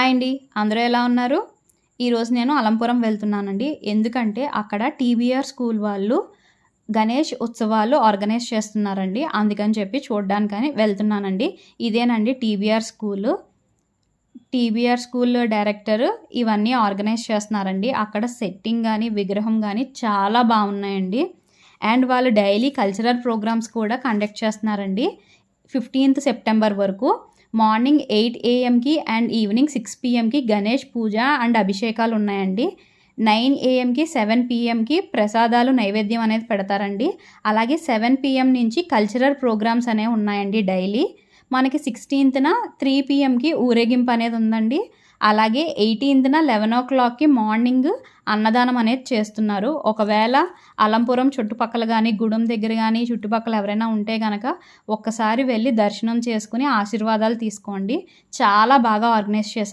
Hi అండి. అందరూ ఎలా ఉన్నారు? ఈరోజు నేను అలంపురం వెళ్తున్నానండి. ఎందుకంటే అక్కడ టీబీఆర్ స్కూల్ వాళ్ళు గణేష్ ఉత్సవాలు ఆర్గనైజ్ చేస్తున్నారండి. అందుకని చెప్పి చూడ్డానికని వెళ్తున్నానండి. ఇదేనండి TBR school. TBR school director ఇవన్నీ ఆర్గనైజ్ చేస్తున్నారండి. అక్కడ సెట్టింగ్ గానీ, విగ్రహం గానీ చాలా బాగున్నాయండి. అండ్ వాళ్ళు డైలీ కల్చరల్ ప్రోగ్రామ్స్ కూడా కండక్ట్ చేస్తున్నారండి. 15th సెప్టెంబర్ వరకు morning 8 AM and evening 6 PM Ganesh puja and అభిషేకాలు ఉన్నాయండి. 9 AM 7 PM ప్రసాదాలు నైవేద్యం అనేది పెడతారండి. అలాగే 7 PM నుంచి కల్చరల్ ప్రోగ్రామ్స్ అనేవి ఉన్నాయండి డైలీ. మనకి 16th 3 PM ఊరేగింపు అనేది ఉందండి. అలాగే 18th 11 o'clock మార్నింగ్ అన్నదానం అనేది చేస్తున్నారు. ఒకవేళ అలంపురం చుట్టుపక్కల కానీ, గుడం దగ్గర కానీ చుట్టుపక్కల ఎవరైనా ఉంటే కనుక ఒక్కసారి వెళ్ళి దర్శనం చేసుకుని ఆశీర్వాదాలు తీసుకోండి. చాలా బాగా ఆర్గనైజ్ చేస్తారు.